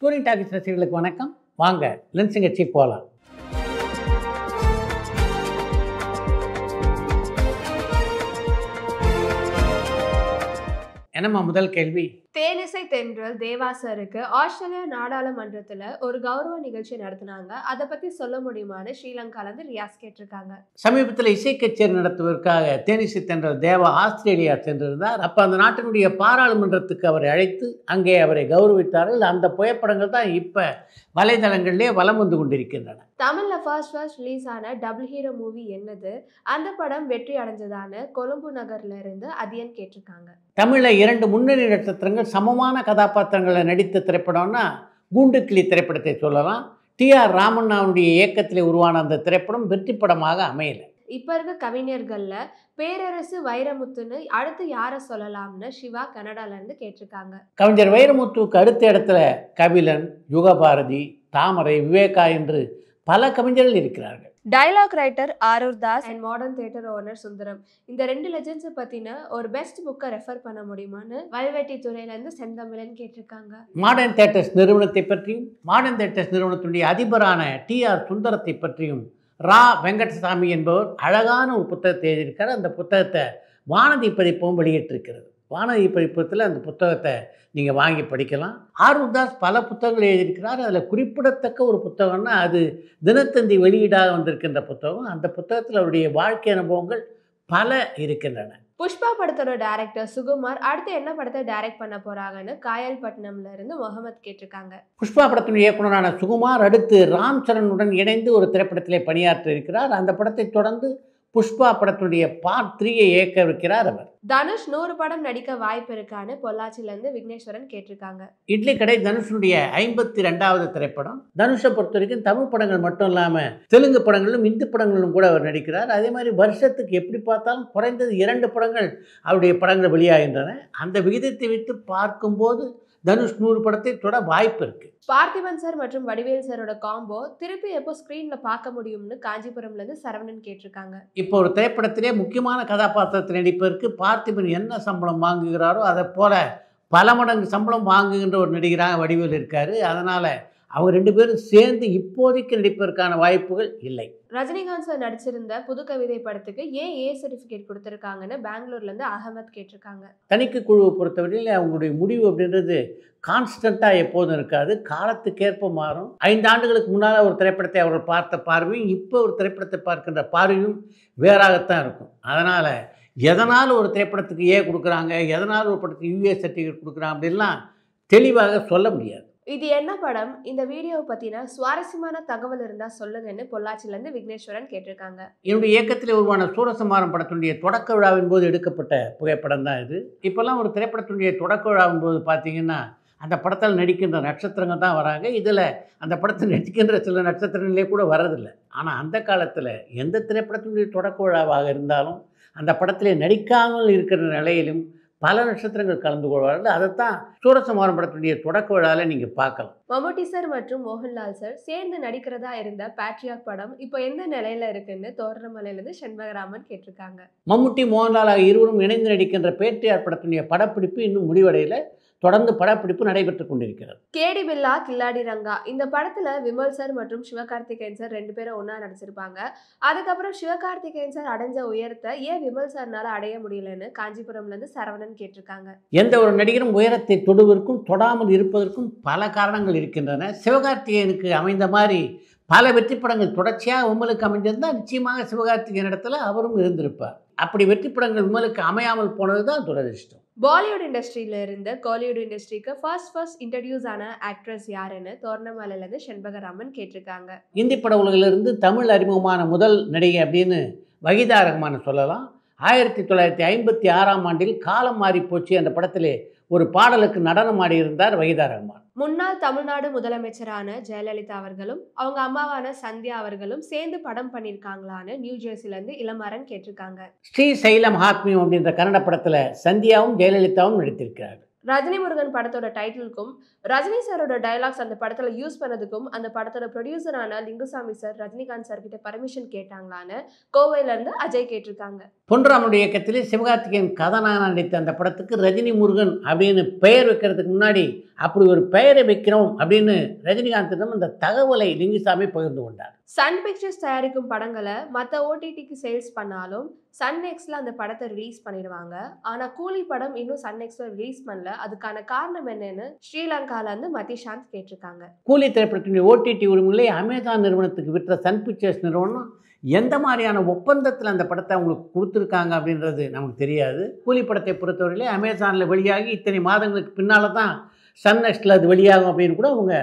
Touring talkies ரசிகர்களுக்கு வணக்கம். வாங்க லென்ஸ் நிகழ்ச்சிக்கு போகலாம். என்னம்மா முதல் கேள்வி? தேனிசை தென்றல் தேவாசருக்கு ஆஸ்திரேலியா நாடாளுமன்றத்துல ஒரு கௌரவ நிகழ்ச்சி நடத்தினாங்க. அதை பத்தி சொல்ல முடியுமான்னு ஸ்ரீலங்கால இருந்து ரியாஸ் கேட்டிருக்காங்க. சமீபத்தில் இசை கச்சேரி நடத்துவதற்காக தேனிசை தென்றல் தேவா ஆஸ்திரேலியா சென்றிருந்தார். அப்போ அந்த நாட்டினுடைய பாராளுமன்றத்துக்கு அவரை அழைத்து அங்கே அவரை கௌரவித்தார்கள். அந்த புகைப்படங்கள் தான் இப்போ வலைதளங்களிலே வலம் வந்து கொண்டிருக்கின்றன. தமிழ்ல ஃபர்ஸ்ட் ரிலீஸ் ஆன டபுள் ஹீரோ மூவி என்னது? அந்த படம் வெற்றி அடைஞ்சதான கொழும்பு நகர்ல இருந்து அதியன் கேட்டிருக்காங்க. தமிழில் 2 முன்னணி நட்சத்திரங்கள் சமமான கதாபாத்திரங்களை நடித்த திரைப்படம்னா கூண்டுக்கிளி திரைப்படத்தை சொல்லலாம். டி.ஆர். ராமண்ணாவுடைய இயக்கத்தில் உருவான அந்த திரைப்படம் வெற்றி படமாக அமையலை. இப்ப இருக்க கவிஞர்கள்ல பேரரசு வைரமுத்துன்னு அடுத்து யாரை சொல்லலாம்னு சிவா கனடால இருந்து கேட்டிருக்காங்க. கவிஞர் வைரமுத்துவுக்கு அடுத்த இடத்துல கபிலன், யுகபாரதி, தாமரை, விவேகா என்று பல கவிஞர்கள் இருக்கிறார்கள். Dialogue writer Arur Das and modern theatre owner Sundaram, இந்த 2 லெஜெண்ட்ஸை பத்தின ஒரு பெஸ்ட் புக்கை ரெஃபர் பண்ண முடியுமான்னு வல்வெட்டி துறையில இருந்து செந்தமிழன் கேட்டிருக்காங்க. மாடர்ன் தியேட்டர்ஸ் நிறுவனத்தை பற்றியும் மாடர்ன் தியேட்டர்ஸ் நிறுவனத்துடைய அதிபரான டி.ஆர். சுந்தரத்தை பற்றியும் ரா. வெங்கடசாமி என்பவர் அழகான ஒரு புத்தகத்தை எழுதியிருக்கார். அந்த புத்தகத்தை வானதி பதிப்பகம் வெளியிட்டிருக்கிறது. வானதி பதிப்பகத்தில் அந்த புத்தகத்தை நீங்கள் வாங்கி படிக்கலாம். ஆரூர் தாஸ் பல புத்தகங்கள் எழுதியிருக்கிறார். அதில் குறிப்பிடத்தக்க ஒரு புத்தகம்னா அது தினத்தந்தி வெளியீடாக வந்திருக்கின்ற புத்தகம். அந்த புத்தகத்தில் அவருடைய வாழ்க்கை அனுபவங்கள் பல இருக்கின்றன. புஷ்பா படத்தோட டைரக்டர் சுகுமார் அடுத்து என்ன படத்தை டைரக்ட் பண்ண போறாங்கன்னு காயல்பட்டினம்ல இருந்து முகமது கேட்டிருக்காங்க. புஷ்பா படத்தின் இயக்குனரான சுகுமார் அடுத்து ராம் சரணுடன் இணைந்து ஒரு திரைப்படத்திலே பணியாற்ற இருக்கிறார். அந்த படத்தை தொடர்ந்து புஷ்பா படத்துடைய பார்ட் 3 இயக்க இருக்கிறார் அவர். தனுஷ் 100 படம் நடிக்க வாய்ப்பு இருக்கான்னு பொள்ளாச்சில இருந்து விக்னேஸ்வரன் கேட்டிருக்காங்க. இட்லி கடை தனுஷனுடைய 52வது திரைப்படம். தனுஷை பொறுத்த வரைக்கும் தமிழ் படங்கள் மட்டும் இல்லாமல் தெலுங்கு படங்களிலும் இந்தி படங்களிலும் கூட அவர் நடிக்கிறார். அதே மாதிரி வருஷத்துக்கு எப்படி பார்த்தாலும் குறைந்தது 2 படங்கள் அவருடைய படங்கள் வெளியாகின்றன. அந்த விகிதத்தை வைத்து பார்க்கும்போது தனுஷ் 100 படத்தை தொட வாய்ப்பு இருக்கு. பார்த்திபன் சார் மற்றும் வடிவேல் சாரோட காம்போ திருப்பி எப்போ ஸ்கிரீன்ல பார்க்க முடியும்னு காஞ்சிபுரம்ல இருந்து சரவணன் கேட்டிருக்காங்க. இப்போ ஒரு திரைப்படத்திலே முக்கியமான கதாபாத்திரத்தில் நடிப்பதற்கு பார்த்திபன் என்ன சம்பளம் வாங்குகிறாரோ அதை போல பல மடங்கு சம்பளம் வாங்குகின்ற ஒரு நடிகராக வடிவேல் இருக்காரு. அதனால அவங்க 2 பேரும் சேர்ந்து இப்போதைக்கு நடிப்பதற்கான வாய்ப்புகள் இல்லை. ரஜினிகாந்த் சார் நடிச்சிருந்த புது கவிதை படத்துக்கு ஏன் ஏ சர்டிஃபிகேட் கொடுத்துருக்காங்கன்னு பெங்களூர்ல இருந்து அகமத் கேட்டிருக்காங்க. தணிக்கை குழுவை பொறுத்தவரையில் அவங்களுடைய முடிவு அப்படின்றது கான்ஸ்டண்ட்டாக எப்போதும் இருக்காது, காலத்துக்கேற்ப மாறும். 5 ஆண்டுகளுக்கு முன்னால் ஒரு திரைப்படத்தை அவர்கள் பார்த்த பார்வையும் இப்போ ஒரு திரைப்படத்தை பார்க்கின்ற பார்வையும் வேறாகத்தான் இருக்கும். அதனால் எதனால் ஒரு திரைப்படத்துக்கு ஏ கொடுக்குறாங்க, எதனால் ஒரு படத்துக்கு யூஏ சர்டிஃபிகேட் கொடுக்குறாங்க அப்படின்லாம் தெளிவாக சொல்ல முடியாது. இது என்ன படம்? இந்த வீடியோவை பற்றின சுவாரஸ்யமான தகவல் இருந்தால் சொல்லுங்கன்னு பொள்ளாச்சிலேருந்து விக்னேஸ்வரன் கேட்டிருக்காங்க. என்னுடைய இயக்கத்தில் உருவான சூரசம்ஹாரம் படத்தினுடைய தொடக்க விழாவின் போது எடுக்கப்பட்ட புகைப்படம் தான் இது. இப்போல்லாம் ஒரு திரைப்படத்தினுடைய தொடக்க விழாவின் போது பார்த்தீங்கன்னா அந்த படத்தில் நடிக்கின்ற நட்சத்திரங்கள் தான் வராங்க. இதில் அந்த படத்தில் நடிக்கின்ற சில நட்சத்திரங்களே கூட வரதில்லை. ஆனால் அந்த காலத்தில் எந்த திரைப்படத்தினுடைய தொடக்க விழாவாக இருந்தாலும் அந்த படத்திலே நடிக்காமல் இருக்கிற நிலையிலும் பல நட்சத்திரங்கள் கலந்து கொள்வார்கள். அதைத்தான் சூரசம்ஹாரம் படத்துடைய தொடக்க விழாவில் நீங்கள் பார்க்கலாம். மம்முட்டி சார் மற்றும் மோகன்லால் சார் சேர்ந்து நடிக்கிறதா இருந்த பேட்ரியாக் படம் இப்போ எந்த நிலையில இருக்குன்னு தோரணமலையிலிருந்து செண்பகராமன் கேட்டிருக்காங்க. மம்முட்டி, மோகன்லால் ஆகிய இருவரும் இணைந்து நடிக்கின்ற பேட்ரியாக் படத்துடைய படப்பிடிப்பு இன்னும் முடிவடையில் தொடர்ந்து படப்பிடிப்பு நடைபெற்று கொண்டிருக்கிறது. கேடி பில்லா கில்லாடி ரங்கா இந்த படத்துல விமல் சார் மற்றும் சிவகார்த்திகேயன் சார் 2 பேரும் ஒன்னா நடிச்சிருப்பாங்க. அதுக்கப்புறம் சிவகார்த்திகேயன் சார் அடைஞ்ச உயரத்தை ஏன் விமல் சார்னால அடைய முடியலன்னு காஞ்சிபுரம்ல இருந்து சரவணன் கேட்டிருக்காங்க. எந்த ஒரு நடிகரும் உயரத்தை தொடுவதற்கும் தொடாமல் இருப்பதற்கும் பல காரணங்கள் இருக்கின்றன. சிவகார்த்திகேயனுக்கு அமைந்த மாதிரி பல வெற்றி படங்கள் தொடர்ச்சியாக விமலுக்கு அமைந்திருந்தால் நிச்சயமாக சிவகார்த்திகேயன் இடத்துல அவரும் இருந்திருப்பார். அப்படி வெற்றி படங்கள் விமலுக்கு அமையாமல் போனது தான் துரதிர்ஷ்டம். பாலிவுட் இண்டஸ்ட்ரியில இருந்து கோலிவுட் இண்டஸ்ட்ரிக்கு ஃபர்ஸ்ட் இன்ட்ரடியூஸ் ஆன ஆக்ட்ரஸ் யாருன்னு தோரணமலையில இருந்து செண்பகராமன் கேட்டிருக்காங்க. இந்தி பட உலகிலிருந்து தமிழ் அறிமுகமான முதல் நடிகை அப்படின்னு வஹீதா ரஹ்மான் சொல்லலாம். 1956ஆம் ஆண்டில் காலம் மாறி போச்சு அந்த படத்திலே ஒரு பாடலுக்கு நடனம் ஆடியிருந்தார் வஹீதா ரஹ்மான். முன்னாள் தமிழ்நாடு முதலமைச்சரான ஜெயலலிதா அவர்களும் அவங்க அம்மாவான சந்தியா அவர்களும் சேர்ந்து படம் பண்ணியிருக்காங்களான்னு நியூ ஜெர்சில இருந்து இளமாறன் கேட்டிருக்காங்க. ஸ்ரீ சைலம் மகாத்மியம் அப்படின்ற கன்னட படத்தில் சந்தியாவும் ஜெயலலிதாவும் நடித்திருக்கிறார்கள். ரஜினி முருகன் படத்தோட டைட்டிலுக்கும் ரஜினி சாரோட டயலாக்ஸ் அந்த படத்துல யூஸ் பண்ணதுக்கும் அந்த படத்தோட ப்ரொடியூசரான லிங்குசாமி சார் ரஜினிகாந்த் சார் கிட்ட பர்மிஷன் கேட்டாங்களான்னு கோவையில இருந்து அஜய் கேட்டிருக்காங்க. பொன்ராமனுடைய இயக்கத்திலே சிவகார்த்திகேயன் கதாநாயகன் நடித்த அந்த படத்துக்கு ரஜினி முருகன் அப்படின்னு பெயர் வைக்கிறதுக்கு முன்னாடி அப்படி ஒரு பெயரை வைக்கிறோம் அப்படின்னு ரஜினிகாந்திடம் அந்த தகவலை லிங்குசாமி பகிர்ந்து கொண்டார். சன் பிக்சர்ஸ் தயாரிக்கும் படங்களை மற்ற ஓடிடிக்கு சேல்ஸ் பண்ணாலும் சன் நெக்ஸ்ட்ல அந்த படத்தை ரிலீஸ் பண்ணிடுவாங்க. ஆனா கூலி படம் இன்னும் சன் நெக்ஸ்ட்ல ரிலீஸ் பண்ணல. அதுக்கான காரணம் என்னன்னு ஸ்ரீலங்கால இருந்து மதிஷாந்த் கேட்டிருக்காங்க. கூலி திரைப்படத்தினுடைய ஓடிடி உரிமைகளை அமேசான் நிறுவனத்துக்கு விற்ற சன் பிக்சர்ஸ் நிறுவனம் எந்த மாதிரியான ஒப்பந்தத்தில் அந்த படத்தை அவங்களுக்கு கொடுத்துருக்காங்க அப்படின்றது நமக்கு தெரியாது. கூலி படத்தை பொறுத்தவரையிலே அமேசானில் வெளியாகி இத்தனை மாதங்களுக்கு பின்னால் தான் சன் நெக்ஸ்டில் அது வெளியாகும் அப்படின்னு கூட அவங்க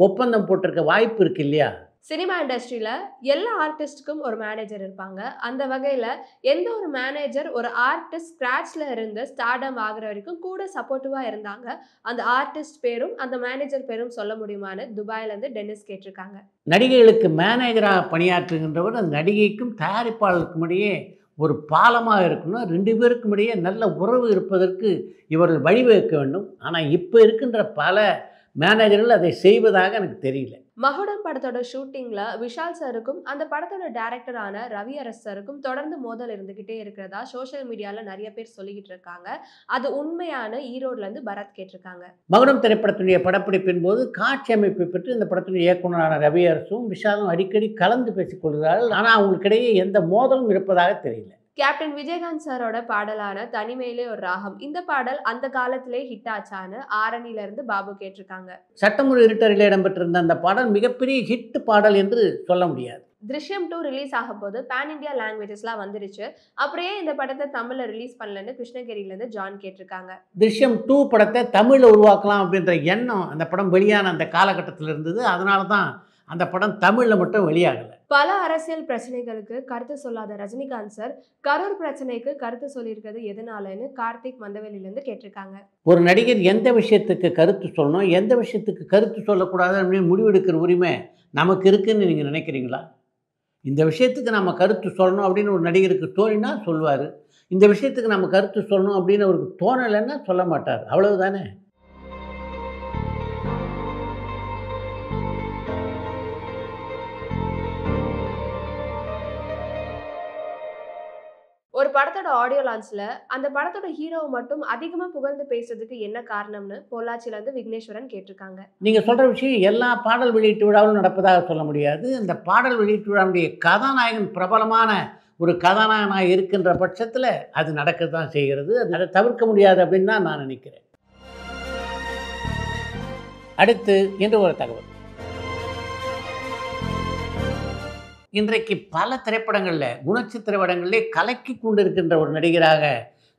ஒப்பந்தம் போட்டிருக்க வாய்ப்பு இருக்குது இல்லையா? சினிமா இண்டஸ்ட்ரியில எல்லா ஆர்டிஸ்டுக்கும் ஒரு மேனேஜர் இருப்பாங்க. அந்த வகையில எந்த ஒரு மேனேஜர் ஒரு ஆர்டிஸ்ட் ஸ்கிராட்ச்ல இருந்து ஸ்டார்டம் ஆகுற வரைக்கும் கூட சப்போர்ட்டிவா இருந்தாங்க, அந்த ஆர்டிஸ்ட் பேரும் அந்த மேனேஜர் பேரும் சொல்ல முடியுமான்னு துபாயில இருந்து டென்னிஸ் கேட்டிருக்காங்க. நடிகைகளுக்கு மேனேஜராக பணியாற்றுகின்றவர் அந்த நடிகைக்கும் தயாரிப்பாளருக்கும் இடையே ஒரு பாலமாக இருக்கணும். ரெண்டு பேருக்கும் இடையே நல்ல உறவு இருப்பதற்கு இவர்கள் வழிவகுக்க வேண்டும். ஆனால் இப்போ இருக்கின்ற பல மேனேஜர்கள் அதை செய்வதாக எனக்கு தெரியல. மகுடம் படத்தோட ஷூட்டிங்ல விஷால் சாருக்கும் அந்த படத்தோட டைரக்டரான ரவி அரஸ் சாருக்கும் தொடர்ந்து மோதல் இருந்துகிட்டே இருக்கிறதா சோஷியல் மீடியால நிறைய பேர் சொல்லிக்கிட்டு இருக்காங்க. அது உண்மையான ஈரோடுல இருந்து பரத் கேட்டிருக்காங்க. மகுடம் திரைப்படத்தினுடைய படப்பிடிப்பின் போது காட்சி அமைப்பை பற்றி இந்த படத்தினுடைய இயக்குனரான ரவி அரசும் விஷாலும் அடிக்கடி கலந்து பேசிக் கொள்கிறார்கள். ஆனால் அவங்களுக்கிடையே எந்த மோதலும் இருப்பதாக தெரியல. கேப்டன் விஜயகாந்த் சாரோட பாடலான தனிமையிலே ஒரு ராகம், இந்த பாடல் அந்த காலத்திலே ஹிட் ஆச்சான்னு ஆரணில இருந்து பாபு கேட்டிருக்காங்க. சட்டமுறை இருட்டரில் இடம்பெற்றிருந்த அந்த பாடல் மிகப்பெரிய ஹிட் பாடல் என்று சொல்ல முடியாது. திருஷ்யம் 2 ரிலீஸ் ஆகும் போது பேன் இண்டியா லாங்குவேஜஸ்லாம் வந்துருச்சு. அப்படியே இந்த படத்தை தமிழ்ல ரிலீஸ் பண்ணலன்னு கிருஷ்ணகிரியில இருந்து ஜான் கேட்டிருக்காங்க. திருஷ்யம் 2 படத்தை தமிழில் உருவாக்கலாம் அப்படின்ற எண்ணம் அந்த படம் வெளியான அந்த காலகட்டத்தில் இருந்தது. அதனால தான் அந்த படம் தமிழில் மட்டும் வெளியாகலை. பல அரசியல் பிரச்சனைகளுக்கு கருத்து சொல்லாத ரஜினிகாந்த் சார் கரூர் பிரச்சனைக்கு கருத்து சொல்லியிருக்கிறது எதனாலன்னு கார்த்திக் மந்தவெளியிலேருந்து கேட்டிருக்காங்க. ஒரு நடிகர் எந்த விஷயத்துக்கு கருத்து சொல்லணும், எந்த விஷயத்துக்கு கருத்து சொல்லக்கூடாது அப்படின்னு முடிவெடுக்கிற உரிமை நமக்கு இருக்குன்னு நீங்கள் நினைக்கிறீங்களா? இந்த விஷயத்துக்கு நம்ம கருத்து சொல்லணும் அப்படின்னு ஒரு நடிகருக்கு தோணினா சொல்வார். இந்த விஷயத்துக்கு நம்ம கருத்து சொல்லணும் அப்படின்னு அவருக்கு தோணலைன்னா சொல்ல மாட்டார். அவ்வளவுதானே. ஒரு படத்தோட ஆடியோ லான்ச்ல அந்த படத்தோட ஹீரோவை மட்டும் அதிகமா புகழ்ந்து பேசுறதுக்கு என்ன காரணம்னு பொள்ளாச்சியில இருந்து விக்னேஸ்வரன் கேட்டிருக்காங்க. நீங்க சொல்ற விஷயம் எல்லா பாடல் வெளியீட்டு விழாவிலும் நடப்பதாக சொல்ல முடியாது. அந்த பாடல் வெளியீட்டு விழாவுடைய கதாநாயகன் பிரபலமான ஒரு கதாநாயகனாக இருக்கின்ற பட்சத்தில் அது நடக்க தான் செய்கிறது. அதை தவிர்க்க முடியாது அப்படின்னு தான் நான் நினைக்கிறேன். அடுத்து என்று ஒரு தகவல். இன்றைக்கு பல திரைப்படங்களில் குணச்சித்திர படங்களிலே கலக்கி கொண்டிருக்கின்ற ஒரு நடிகராக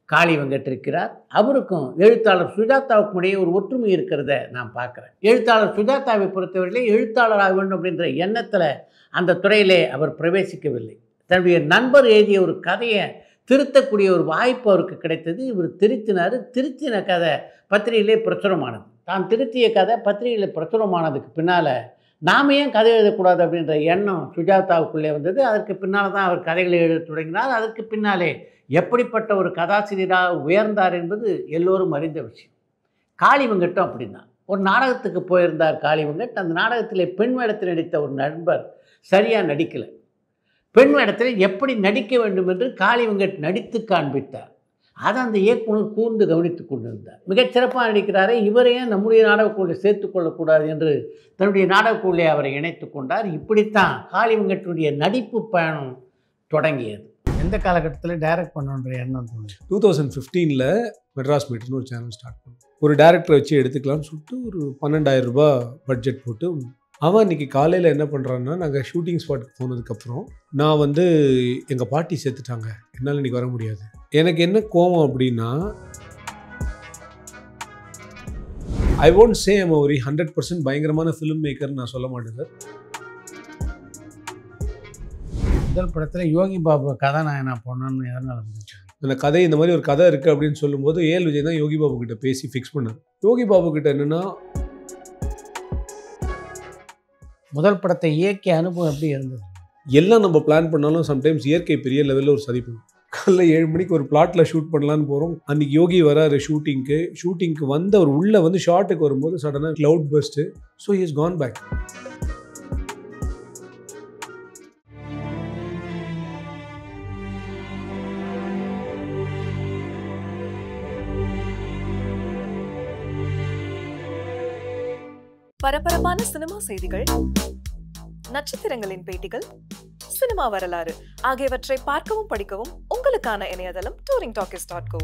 காளி வெங்கட் இருக்கிறார். அவருக்கும் எழுத்தாளர் சுஜாதாவுக்கும் இடையே ஒரு ஒற்றுமை இருக்கிறத நான் பார்க்குறேன். எழுத்தாளர் சுஜாதாவை பொறுத்தவரையிலே எழுத்தாளராக வேண்டும் அப்படின்ற எண்ணத்தில் அந்த துறையிலே அவர் பிரவேசிக்கவில்லை. தன்னுடைய நண்பர் எழுதிய ஒரு கதையை திருத்தக்கூடிய ஒரு வாய்ப்பு அவருக்கு கிடைத்தது. இவர் திருத்தினார். திருத்தின கதை பத்திரிகையிலே பிரசுரமானது. தான் திருத்திய கதை பத்திரிகையில் பிரசுரமானதுக்கு பின்னால் நாம் ஏன் கதை எழுதக்கூடாது அப்படின்ற எண்ணம் சுஜாதாவுக்குள்ளே வந்தது. அதற்கு பின்னால் தான் அவர் கதைகளை எழுத தொடங்கினார். அதற்கு பின்னாலே எப்படிப்பட்ட ஒரு கதாசிரியராக உயர்ந்தார் என்பது எல்லோரும் அறிந்த விஷயம். காளி வெங்கட்டும் அப்படின்னா ஒரு நாடகத்துக்கு போயிருந்தார் காளி வெங்கட். அந்த நாடகத்தில் பெண் வேடத்தில் நடித்த ஒரு நண்பர் சரியாக நடிக்கலை. பெண் வேடத்தில் எப்படி நடிக்க வேண்டும் என்று காளி வெங்கட் நடித்து காண்பித்தார். அதை அந்த இயக்குனர் கூர்ந்து கவனித்து கொண்டிருந்தார். மிகச்சிறப்பாக நடிக்கிறாரே, இவரையே நம்முடைய நாடகக்குள்ளே சேர்த்து கொள்ளக்கூடாது என்று தன்னுடைய நாடகக்குள்ளே அவரை இணைத்து கொண்டார். இப்படித்தான் காளி வெங்கட்டுடைய நடிப்பு பயணம் தொடங்கியது. எந்த காலகட்டத்தில் டைரக்ட் பண்ணுன்ற எண்ணம் தோணுது? 2015 மெட்ராஸ் மீட்டர்னு ஒரு சேனல் ஸ்டார்ட் பண்ணோம். ஒரு டேரக்டரை வச்சு எடுத்துக்கலாம்னு சொல்லிட்டு ஒரு 12,000 ரூபாய் பட்ஜெட் போட்டு அவன் இன்றைக்கி காலையில் என்ன பண்ணுறான்னா, நாங்கள் ஷூட்டிங் ஸ்பாட்டுக்கு போனதுக்கப்புறம் நான் எங்கள் பாட்டி சேர்த்துட்டாங்க, என்னால் இன்றைக்கி வர முடியாது. எனக்கு என்ன கோவம் அப்படின்னா, ஐ ஒன்ட் சே ஐம் ஒரு 100% பயங்கரமான ஃபிலிம் மேக்கர்னு நான் சொல்ல மாட்டேன் சார். முதல் படத்தில் யோகி பாபு கதாநாயகனா போனோன்னு எதனால் இருந்துச்சு? அந்த கதை இந்த மாதிரி ஒரு கதை இருக்குது அப்படின்னு சொல்லும்போது ஏஎல் விஜய் தான் யோகி பாபு கிட்ட பேசி ஃபிக்ஸ் பண்ணார். யோகி பாபு கிட்ட என்னென்னா, முதல் படத்தை இயக்கிய அனுபவம் எப்படி இருந்தது? எல்லாம் நம்ம பிளான் பண்ணாலும் சம்டைம்ஸ் இயற்கை பெரிய லெவலில் ஒரு சதி பண்ணும். காலைல 7 மணிக்கு ஒரு பிளாட்டில் ஷூட் பண்ணலான்னு போகிறோம். அன்றைக்கி யோகி வராரு ஷூட்டிங்க்கு வந்து அவர் உள்ளே வந்து ஷாட்டுக்கு வரும்போது சடனாக cloud burst. So he is gone back. பரபரப்பான சினிமா செய்திகள், நட்சத்திரங்களின் பேட்டிகள், சினிமா வரலாறு ஆகியவற்றை பார்க்கவும் படிக்கவும் உங்களுக்கான இணையதளம் touringtalkies.co.